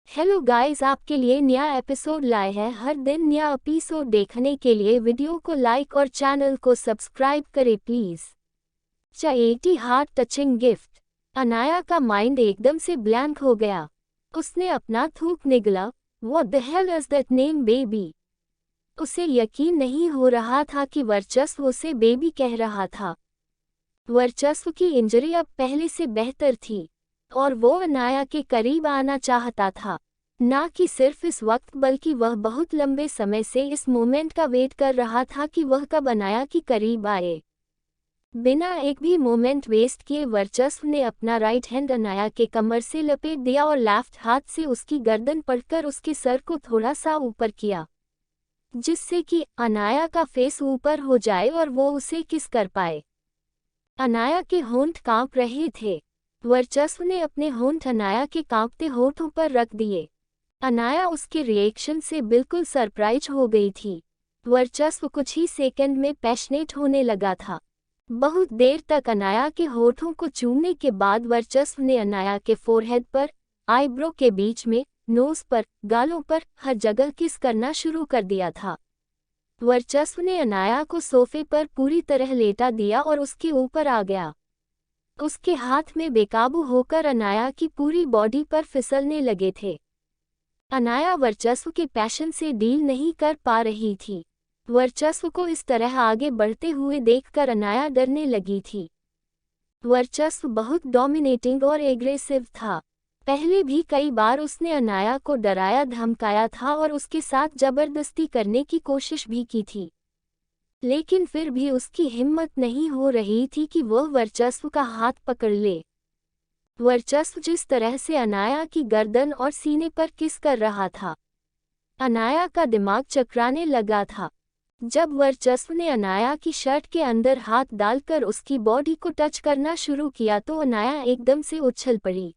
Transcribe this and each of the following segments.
Hello guys, आपके लिए नया एपिसोड लाए हैं। हर दिन नया एपिसोड देखने के लिए वीडियो को लाइक और चैनल को सब्सक्राइब करें प्लीज। चाएटी हार्ट टचिंग गिफ्ट। अनाया का माइंड एकदम से ब्लैंक हो गया। उसने अपना थूक निगला। What the hell is that name baby. उसे यकीन नहीं हो रहा था कि वर्चस्व उसे बेबी कह रहा था। वर्चस्व की इंजरी अब पहले से बेहतर थी और वो अनाया के करीब आना चाहता था। ना कि सिर्फ इस वक्त बल्कि वह बहुत लंबे समय से इस मोमेंट का वेट कर रहा था कि वह कब अनाया के करीब आए। बिना एक भी मोमेंट वेस्ट किए वर्चस्व ने अपना राइट हैंड अनाया के कमर से लपेट दिया और लेफ्ट हाथ से उसकी गर्दन पकड़कर उसके सर को थोड़ा सा ऊपर किया, जिससे कि अनाया का फेस ऊपर हो जाए और वो उसे किस कर पाए। अनाया के होंठ कांप रहे थे। वर्चस्व ने अपने होंठ अनाया के कांपते होठों पर रख दिए। अनाया उसके रिएक्शन से बिल्कुल सरप्राइज हो गई थी। वर्चस्व कुछ ही सेकंड में पैशनेट होने लगा था। बहुत देर तक अनाया के होठों को चूमने के बाद वर्चस्व ने अनाया के फोरहेड पर, आईब्रो के बीच में, नोज पर, गालों पर, हर जगह किस करना शुरू कर दिया था। वर्चस्व ने अनाया को सोफे पर पूरी तरह लेटा दिया और उसके ऊपर आ गया। उसके हाथ में बेकाबू होकर अनाया की पूरी बॉडी पर फिसलने लगे थे। अनाया वर्चस्व के पैशन से डील नहीं कर पा रही थी। वर्चस्व को इस तरह आगे बढ़ते हुए देखकर अनाया डरने लगी थी। वर्चस्व बहुत डोमिनेटिंग और एग्रेसिव था। पहले भी कई बार उसने अनाया को डराया धमकाया था और उसके साथ जबरदस्ती करने की कोशिश भी की थी, लेकिन फिर भी उसकी हिम्मत नहीं हो रही थी कि वह वर्चस्व का हाथ पकड़ ले। वर्चस्व जिस तरह से अनाया की गर्दन और सीने पर किस कर रहा था, अनाया का दिमाग चकराने लगा था। जब वर्चस्व ने अनाया की शर्ट के अंदर हाथ डालकर उसकी बॉडी को टच करना शुरू किया तो अनाया एकदम से उछल पड़ी।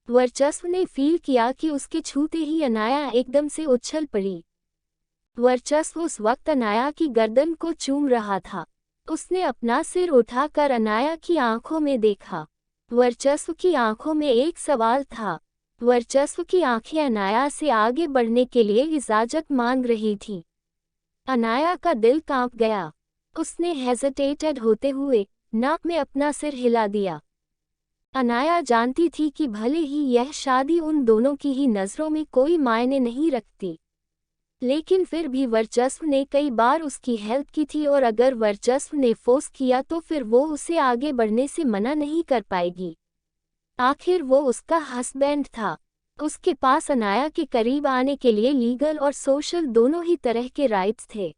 वर्चस्व ने फील किया कि उसके छूते ही अनाया एकदम से उछल पड़ी। वर्चस्व उस वक्त अनाया की गर्दन को चूम रहा था। उसने अपना सिर उठाकर अनाया की आंखों में देखा। वर्चस्व की आंखों में एक सवाल था। वर्चस्व की आंखें अनाया से आगे बढ़ने के लिए इजाजत मांग रही थी। अनाया का दिल कांप गया। उसने हेजिटेटेड होते हुए नाक में अपना सिर हिला दिया। अनाया जानती थी कि भले ही यह शादी उन दोनों की ही नज़रों में कोई मायने नहीं रखती, लेकिन फिर भी वर्चस्व ने कई बार उसकी हेल्प की थी और अगर वर्चस्व ने फोर्स किया तो फिर वो उसे आगे बढ़ने से मना नहीं कर पाएगी। आखिर वो उसका हस्बैंड था। उसके पास अनाया के करीब आने के लिए लीगल और सोशल दोनों ही तरह के राइट्स थे।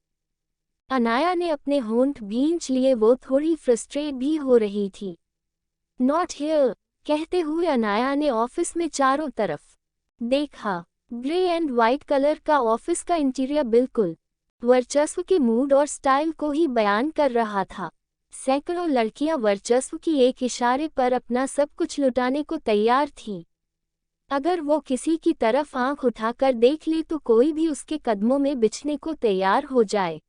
अनाया ने अपने होंठ भींच लिए। वो थोड़ी फ्रस्ट्रेट भी हो रही थी। नॉट हियर कहते हुए अनाया ने ऑफिस में चारों तरफ देखा। ग्रे एंड वाइट कलर का ऑफिस का इंटीरियर बिल्कुल वर्चस्व के मूड और स्टाइल को ही बयान कर रहा था। सैकड़ों लड़कियां वर्चस्व की एक इशारे पर अपना सब कुछ लुटाने को तैयार थीं। अगर वो किसी की तरफ आंख उठाकर देख ले तो कोई भी उसके कदमों में बिछने को तैयार हो जाए।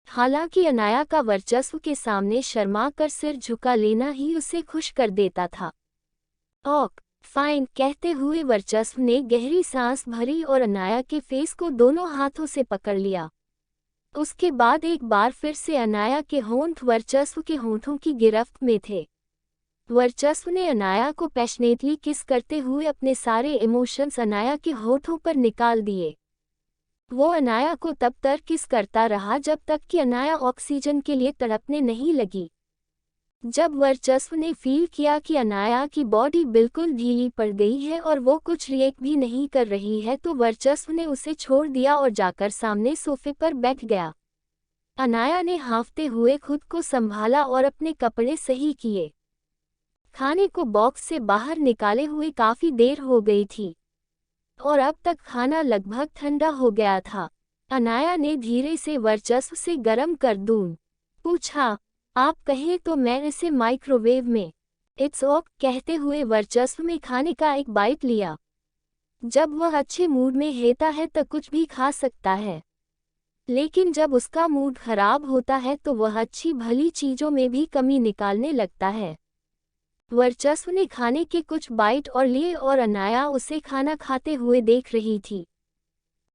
हालांकि अनाया का वर्चस्व के सामने शर्मा कर सिर झुका लेना ही उसे खुश कर देता था। ओक फाइन कहते हुए वर्चस्व ने गहरी सांस भरी और अनाया के फेस को दोनों हाथों से पकड़ लिया। उसके बाद एक बार फिर से अनाया के होंठ वर्चस्व के होंठों की गिरफ्त में थे। वर्चस्व ने अनाया को पैशनेटली किस करते हुए अपने सारे इमोशंस अनाया के होठों पर निकाल दिए। वो अनाया को तब तक किस करता रहा जब तक कि अनाया ऑक्सीजन के लिए तड़पने नहीं लगी। जब वर्चस्व ने फील किया कि अनाया की बॉडी बिल्कुल ढीली पड़ गई है और वो कुछ रिएक्ट भी नहीं कर रही है तो वर्चस्व ने उसे छोड़ दिया और जाकर सामने सोफे पर बैठ गया। अनाया ने हाँफते हुए खुद को संभाला और अपने कपड़े सही किए। खाने को बॉक्स से बाहर निकाले हुए काफ़ी देर हो गई थी और अब तक खाना लगभग ठंडा हो गया था। अनाया ने धीरे से वर्चस्व से गरम कर दूं पूछा, आप कहें तो मैं इसे माइक्रोवेव में। इट्स ओक कहते हुए वर्चस्व में खाने का एक बाइट लिया। जब वह अच्छे मूड में होता है तो कुछ भी खा सकता है, लेकिन जब उसका मूड खराब होता है तो वह अच्छी भली चीज़ों में भी कमी निकालने लगता है। वर्चस्व ने खाने के कुछ बाइट और लिए और अनाया उसे खाना खाते हुए देख रही थी।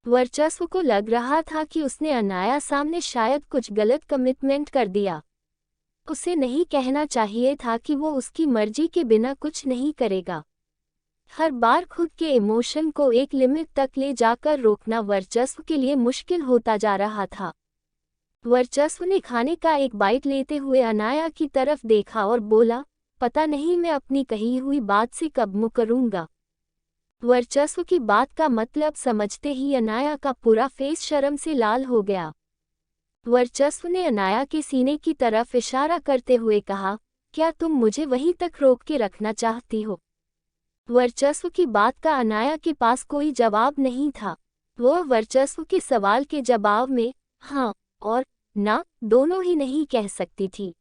वर्चस्व को लग रहा था कि उसने अनाया सामने शायद कुछ गलत कमिटमेंट कर दिया। उसे नहीं कहना चाहिए था कि वो उसकी मर्जी के बिना कुछ नहीं करेगा। हर बार खुद के इमोशन को एक लिमिट तक ले जाकर रोकना वर्चस्व के लिए मुश्किल होता जा रहा था। वर्चस्व ने खाने का एक बाइट लेते हुए अनाया की तरफ देखा और बोला, पता नहीं मैं अपनी कही हुई बात से कब मुकरूंगा। वर्चस्व की बात का मतलब समझते ही अनाया का पूरा फेस शर्म से लाल हो गया। वर्चस्व ने अनाया के सीने की तरफ इशारा करते हुए कहा, क्या तुम मुझे वहीं तक रोक के रखना चाहती हो? वर्चस्व की बात का अनाया के पास कोई जवाब नहीं था। वह वर्चस्व के सवाल के जवाब में हाँ और ना दोनों ही नहीं कह सकती थी।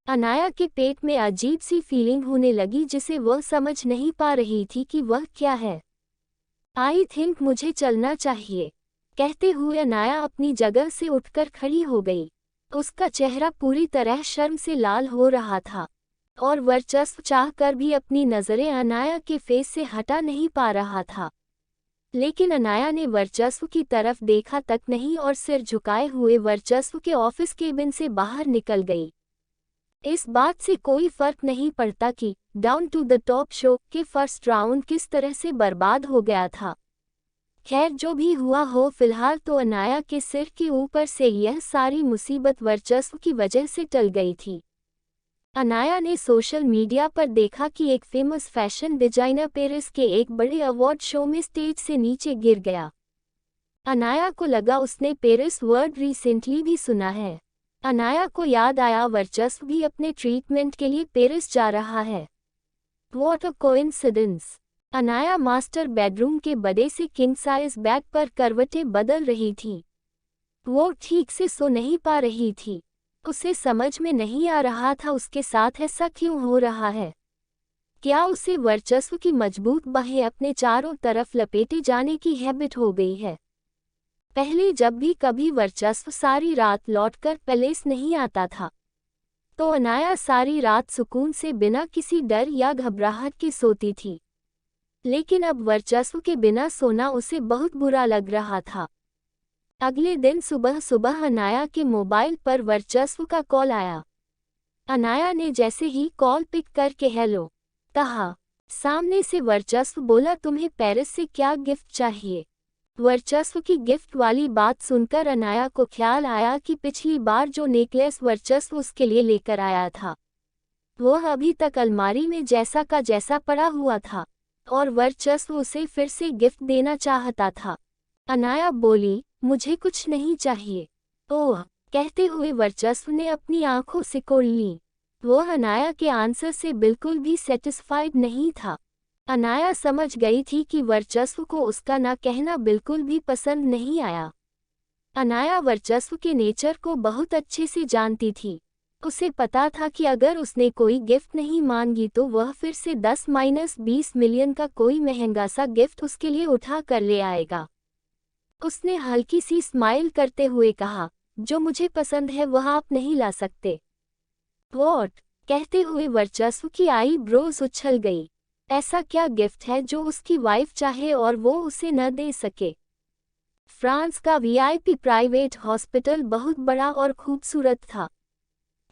अनाया के पेट में अजीब सी फीलिंग होने लगी जिसे वह समझ नहीं पा रही थी कि वह क्या है। आई थिंक मुझे चलना चाहिए, कहते हुए अनाया अपनी जगह से उठकर खड़ी हो गई। उसका चेहरा पूरी तरह शर्म से लाल हो रहा था और वर्चस्व चाहकर भी अपनी नज़रें अनाया के फेस से हटा नहीं पा रहा था। लेकिन अनाया ने वर्चस्व की तरफ देखा तक नहीं और सिर झुकाए हुए वर्चस्व के ऑफिस केबिन से बाहर निकल गई। इस बात से कोई फर्क नहीं पड़ता कि down to the top show के फर्स्ट राउंड किस तरह से बर्बाद हो गया था। खैर जो भी हुआ हो, फिलहाल तो अनाया के सिर के ऊपर से यह सारी मुसीबत वर्चस्व की वजह से टल गई थी। अनाया ने सोशल मीडिया पर देखा कि एक फेमस फैशन डिजाइनर पेरिस के एक बड़े अवार्ड शो में स्टेज से नीचे गिर गया। अनाया को लगा उसने पेरिस वर्ड रिसेंटली भी सुना है। अनाया को याद आया वर्चस्व भी अपने ट्रीटमेंट के लिए पेरिस जा रहा है। What a coincidence. Anaya master bedroom के बड़े से किंग साइज बेड पर करवटें बदल रही थी। वो ठीक से सो नहीं पा रही थी। उसे समझ में नहीं आ रहा था उसके साथ ऐसा क्यों हो रहा है। क्या उसे वर्चस्व की मजबूत बाहें अपने चारों तरफ लपेटे जाने की हैबिट हो गई है? पहले जब भी कभी वर्चस्व सारी रात लौटकर पैलेस नहीं आता था तो अनाया सारी रात सुकून से बिना किसी डर या घबराहट के सोती थी। लेकिन अब वर्चस्व के बिना सोना उसे बहुत बुरा लग रहा था। अगले दिन सुबह सुबह अनाया के मोबाइल पर वर्चस्व का कॉल आया। अनाया ने जैसे ही कॉल पिक करके हेलो कहा, सामने से वर्चस्व बोला, तुम्हें पेरिस से क्या गिफ्ट चाहिए? वर्चस्व की गिफ्ट वाली बात सुनकर अनाया को ख्याल आया कि पिछली बार जो नेकलेस वर्चस्व उसके लिए लेकर आया था वह अभी तक अलमारी में जैसा का जैसा पड़ा हुआ था और वर्चस्व उसे फिर से गिफ्ट देना चाहता था। अनाया बोली, मुझे कुछ नहीं चाहिए। ओह, कहते हुए वर्चस्व ने अपनी आंखों सिकोड़ ली। वह अनाया के आंसर से बिल्कुल भी सेटिस्फाइड नहीं था। अनाया समझ गई थी कि वर्चस्व को उसका ना कहना बिल्कुल भी पसंद नहीं आया। अनाया वर्चस्व के नेचर को बहुत अच्छे से जानती थी। उसे पता था कि अगर उसने कोई गिफ्ट नहीं मांगी तो वह फिर से 10-20 मिलियन का कोई महंगा सा गिफ्ट उसके लिए उठा कर ले आएगा। उसने हल्की सी स्माइल करते हुए कहा, जो मुझे पसंद है वह आप नहीं ला सकते। व्हाट? कहते हुए वर्चस्व की आई ब्रोज उछल गई। ऐसा क्या गिफ्ट है जो उसकी वाइफ चाहे और वो उसे न दे सके? फ्रांस का वीआईपी प्राइवेट हॉस्पिटल बहुत बड़ा और खूबसूरत था।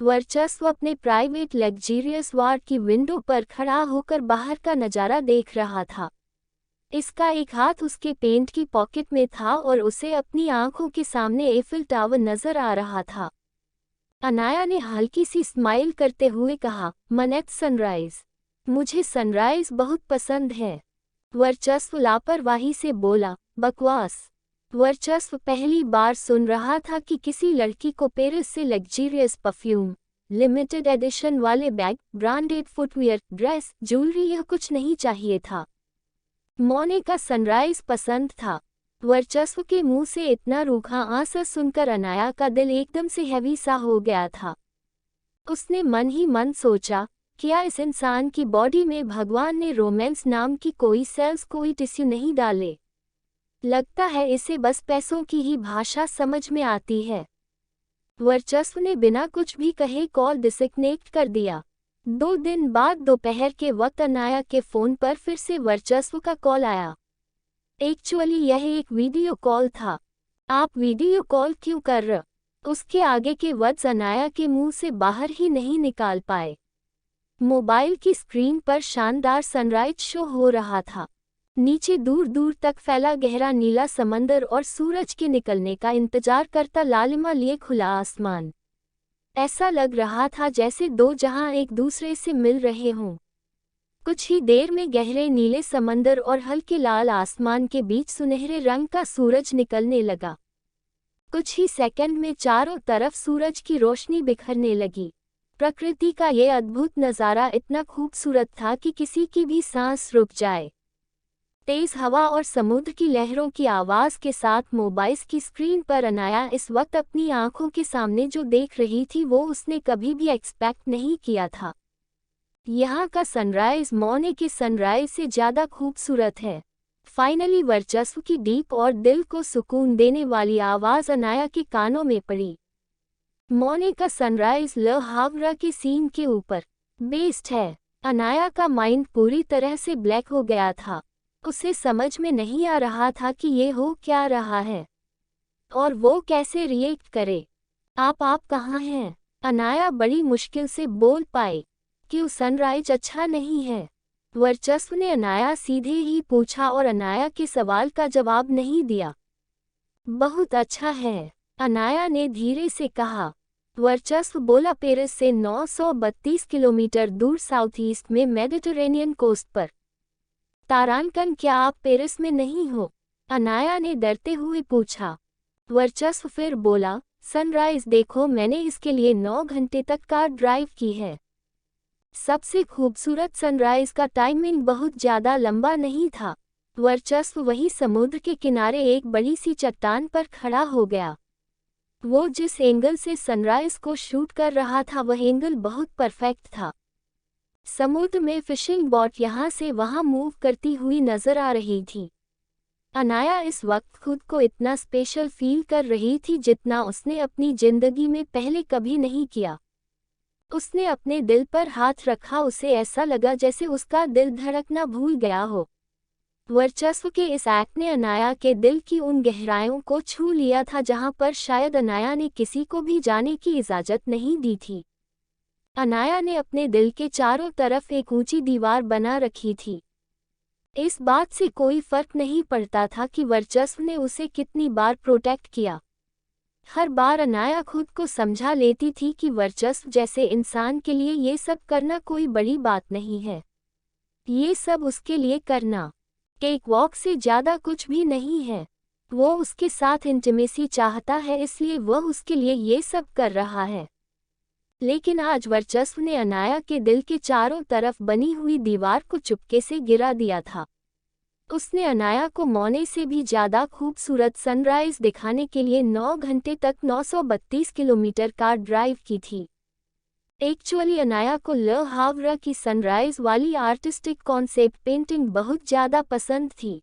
वर्चस्व अपने प्राइवेट लग्जरियस वार्ड की विंडो पर खड़ा होकर बाहर का नज़ारा देख रहा था। इसका एक हाथ उसके पेंट की पॉकेट में था और उसे अपनी आंखों के सामने एफिल टावर नजर आ रहा था। अनाया ने हल्की सी स्माइल करते हुए कहा, मनेत सनराइज। मुझे सनराइज बहुत पसंद है। वर्चस्व लापरवाही से बोला, बकवास। वर्चस्व पहली बार सुन रहा था कि किसी लड़की को पेरिस से लग्जरियस परफ्यूम, लिमिटेड एडिशन वाले bag, branded footwear, dress, jewellery यह कुछ नहीं चाहिए था। मौने का सनराइज पसंद था। वर्चस्व के मुंह से इतना रूखा आंसर सुनकर अनाया का दिल एकदम से हैवी सा हो गया था। उसने मन ही मन सोचा, क्या इस इंसान की बॉडी में भगवान ने रोमांस नाम की कोई सेल्स, कोई टिश्यू नहीं डाले? लगता है इसे बस पैसों की ही भाषा समझ में आती है। वर्चस्व ने बिना कुछ भी कहे कॉल डिस्कनेक्ट कर दिया। 2 दिन बाद दोपहर के वक्त अनाया के फ़ोन पर फिर से वर्चस्व का कॉल आया। एक्चुअली यह एक वीडियो कॉल था। आप वीडियो कॉल क्यों कर रहे? उसके आगे के वर्ड्स अनाया के मुंह से बाहर ही नहीं निकाल पाए। मोबाइल की स्क्रीन पर शानदार सनराइज शो हो रहा था। नीचे दूर दूर तक फैला गहरा नीला समंदर और सूरज के निकलने का इंतजार करता लालिमा लिए खुला आसमान। ऐसा लग रहा था जैसे दो जहां एक दूसरे से मिल रहे हों। कुछ ही देर में गहरे नीले समंदर और हल्के लाल आसमान के बीच सुनहरे रंग का सूरज निकलने लगा। कुछ ही सेकंड में चारों तरफ सूरज की रोशनी बिखरने लगी। प्रकृति का ये अद्भुत नज़ारा इतना खूबसूरत था कि किसी की भी सांस रुक जाए। तेज हवा और समुद्र की लहरों की आवाज़ के साथ मोबाइल की स्क्रीन पर अनाया इस वक्त अपनी आंखों के सामने जो देख रही थी वो उसने कभी भी एक्सपेक्ट नहीं किया था। यहाँ का सनराइज मॉर्निंग के सनराइज से ज़्यादा खूबसूरत है। फाइनली वर्चस्व की डीप और दिल को सुकून देने वाली आवाज़ अनाया के कानों में पड़ी। मॉर्निंग का सनराइज ल हावड़ा के सीन के ऊपर बेस्ड है। अनाया का माइंड पूरी तरह से ब्लैक हो गया था। उसे समझ में नहीं आ रहा था कि ये हो क्या रहा है और वो कैसे रिएक्ट करे। आप कहाँ हैं? अनाया बड़ी मुश्किल से बोल पाई। क्यों सनराइज अच्छा नहीं है? वर्चस्व ने अनाया सीधे ही पूछा और अनाया के सवाल का जवाब नहीं दिया। बहुत अच्छा है, अनाया ने धीरे से कहा। वर्चस्व बोला, पेरिस से 932 किलोमीटर दूर साउथ ईस्ट में मेडिटरेनियन कोस्ट पर। तारांकन, क्या आप पेरिस में नहीं हो? अनाया ने डरते हुए पूछा। वर्चस्व फिर बोला, सनराइज देखो, मैंने इसके लिए 9 घंटे तक कार ड्राइव की है। सबसे खूबसूरत सनराइज का टाइमिंग बहुत ज़्यादा लंबा नहीं था। वर्चस्व वही समुद्र के किनारे एक बड़ी सी चट्टान पर खड़ा हो गया। वो जिस एंगल से सनराइज को शूट कर रहा था वह एंगल बहुत परफेक्ट था। समुद्र में फिशिंग बोट यहाँ से वहाँ मूव करती हुई नजर आ रही थी। अनाया इस वक्त खुद को इतना स्पेशल फील कर रही थी जितना उसने अपनी जिंदगी में पहले कभी नहीं किया। उसने अपने दिल पर हाथ रखा, उसे ऐसा लगा जैसे उसका दिल धड़कना भूल गया हो। वर्चस्व के इस एक्ट ने अनाया के दिल की उन गहराइयों को छू लिया था जहां पर शायद अनाया ने किसी को भी जाने की इजाज़त नहीं दी थी। अनाया ने अपने दिल के चारों तरफ एक ऊंची दीवार बना रखी थी। इस बात से कोई फर्क नहीं पड़ता था कि वर्चस्व ने उसे कितनी बार प्रोटेक्ट किया। हर बार अनाया खुद को समझा लेती थी कि वर्चस्व जैसे इंसान के लिए ये सब करना कोई बड़ी बात नहीं है। ये सब उसके लिए करना केक वॉक से ज़्यादा कुछ भी नहीं है। वो उसके साथ इंटीमेसी चाहता है, इसलिए वह उसके लिए ये सब कर रहा है। लेकिन आज वर्चस्व ने अनाया के दिल के चारों तरफ बनी हुई दीवार को चुपके से गिरा दिया था। उसने अनाया को मौने से भी ज़्यादा खूबसूरत सनराइज दिखाने के लिए 9 घंटे तक 932 किलोमीटर कार ड्राइव की थी। एक्चुअली अनाया को ल हावड़ा की सनराइज वाली आर्टिस्टिक कॉन्सेप्ट पेंटिंग बहुत ज़्यादा पसंद थी,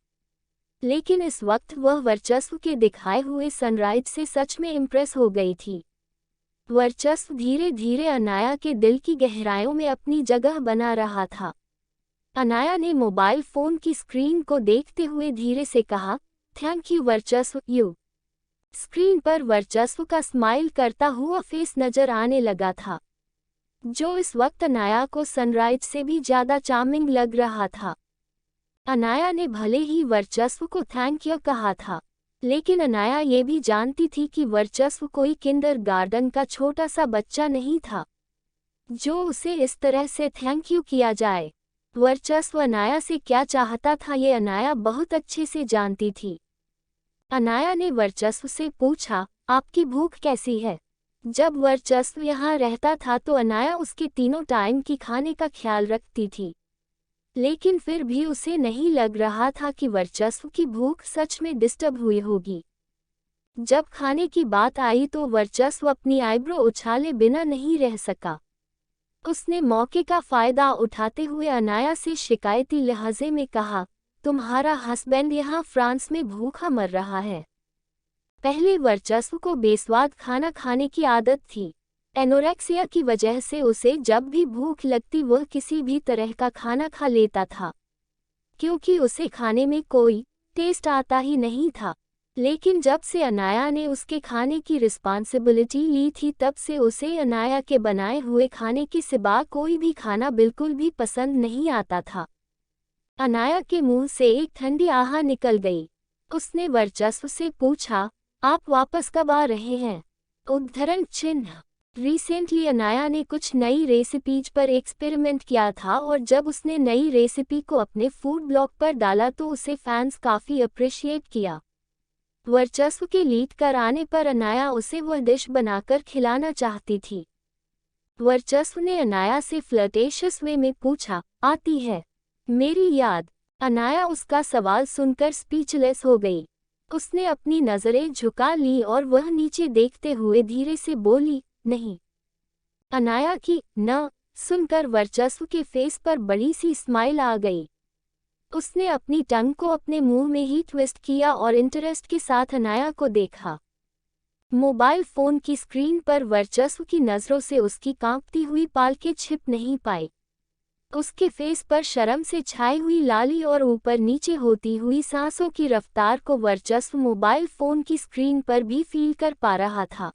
लेकिन इस वक्त वह वर्चस्व के दिखाए हुए सनराइज से सच में इम्प्रेस हो गई थी। वर्चस्व धीरे धीरे अनाया के दिल की गहराइयों में अपनी जगह बना रहा था। अनाया ने मोबाइल फ़ोन की स्क्रीन को देखते हुए धीरे से कहा, थैंक यू वर्चस्व, यू। स्क्रीन पर वर्चस्व का स्माइल करता हुआ फेस नजर आने लगा था, जो इस वक्त अनाया को सनराइज से भी ज़्यादा चार्मिंग लग रहा था। अनाया ने भले ही वर्चस्व को थैंक यू कहा था, लेकिन अनाया ये भी जानती थी कि वर्चस्व कोई किंडरगार्टन का छोटा सा बच्चा नहीं था जो उसे इस तरह से थैंक यू किया जाए। वर्चस्व अनाया से क्या चाहता था ये अनाया बहुत अच्छे से जानती थी। अनाया ने वर्चस्व से पूछा, आपकी भूख कैसी है? जब वर्चस्व यहाँ रहता था तो अनाया उसके तीनों टाइम की खाने का ख्याल रखती थी, लेकिन फिर भी उसे नहीं लग रहा था कि वर्चस्व की भूख सच में डिस्टर्ब हुई होगी। जब खाने की बात आई तो वर्चस्व अपनी आईब्रो उछाले बिना नहीं रह सका। उसने मौके का फ़ायदा उठाते हुए अनाया से शिकायती लहजे में कहा, तुम्हारा हस्बैंड यहाँ फ्रांस में भूखा मर रहा है। पहले वर्चस्व को बेस्वाद खाना खाने की आदत थी, एनोरेक्सिया की वजह से उसे जब भी भूख लगती वह किसी भी तरह का खाना खा लेता था, क्योंकि उसे खाने में कोई टेस्ट आता ही नहीं था। लेकिन जब से अनाया ने उसके खाने की रिस्पॉन्सिबिलिटी ली थी तब से उसे अनाया के बनाए हुए खाने के सिवा कोई भी खाना बिल्कुल भी पसंद नहीं आता था। अनाया के मुंह से एक ठंडी आह निकल गई। उसने वर्चस्व से पूछा, आप वापस कब आ रहे हैं? उद्धरण चिन्ह। रिसेंटली अनाया ने कुछ नई रेसिपीज पर एक्सपेरिमेंट किया था और जब उसने नई रेसिपी को अपने फूड ब्लॉग पर डाला तो उसे फैंस काफ़ी अप्रिशिएट किया। वर्चस्व के लीड कर आने पर अनाया उसे वह डिश बनाकर खिलाना चाहती थी। वर्चस्व ने अनाया से फ्लर्टेशियस वे में पूछा, आती है मेरी याद? अनाया उसका सवाल सुनकर स्पीचलेस हो गई। उसने अपनी नज़रें झुका ली और वह नीचे देखते हुए धीरे से बोली, नहीं। अनाया की न सुनकर वर्चस्व के फेस पर बड़ी सी स्माइल आ गई। उसने अपनी टंग को अपने मुंह में ही ट्विस्ट किया और इंटरेस्ट के साथ अनाया को देखा। मोबाइल फ़ोन की स्क्रीन पर वर्चस्व की नज़रों से उसकी कांपती हुई पालकें छिप नहीं पाई। उसके फेस पर शर्म से छाई हुई लाली और ऊपर नीचे होती हुई सांसों की रफ्तार को वर्चस्व मोबाइल फ़ोन की स्क्रीन पर भी फील कर पा रहा था।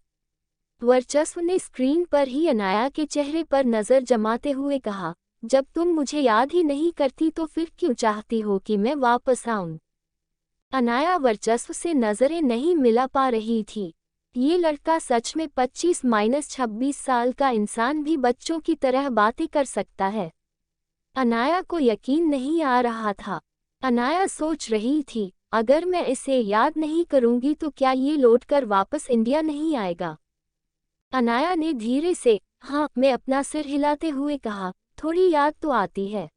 वर्चस्व ने स्क्रीन पर ही अनाया के चेहरे पर नज़र जमाते हुए कहा, जब तुम मुझे याद ही नहीं करती तो फिर क्यों चाहती हो कि मैं वापस आऊं? अनाया वर्चस्व से नज़रें नहीं मिला पा रही थी। ये लड़का सच में 25-26 साल का इंसान भी बच्चों की तरह बातें कर सकता है। अनाया को यकीन नहीं आ रहा था। अनाया सोच रही थी, अगर मैं इसे याद नहीं करूंगी तो क्या ये लौटकर वापस इंडिया नहीं आएगा? अनाया ने धीरे से हाँ मैं अपना सिर हिलाते हुए कहा, थोड़ी याद तो आती है।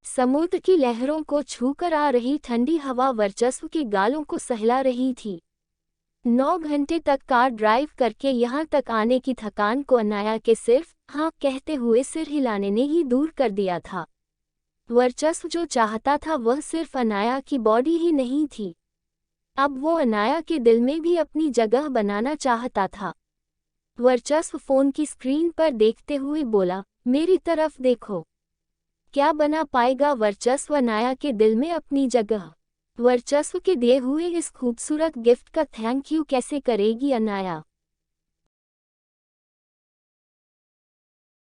समुद्र की लहरों को छूकर आ रही ठंडी हवा वर्चस्व के गालों को सहला रही थी। 9 घंटे तक कार ड्राइव करके यहाँ तक आने की थकान को अनाया के सिर्फ हाँ कहते हुए सिर हिलाने ने ही दूर कर दिया था। वर्चस्व जो चाहता था वह सिर्फ अनाया की बॉडी ही नहीं थी, अब वो अनाया के दिल में भी अपनी जगह बनाना चाहता था। वर्चस्व फोन की स्क्रीन पर देखते हुए बोला, मेरी तरफ देखो। क्या बना पाएगा वर्चस्व अनाया के दिल में अपनी जगह? वर्चस्व के दिए हुए इस खूबसूरत गिफ्ट का थैंक यू कैसे करेगी अनाया?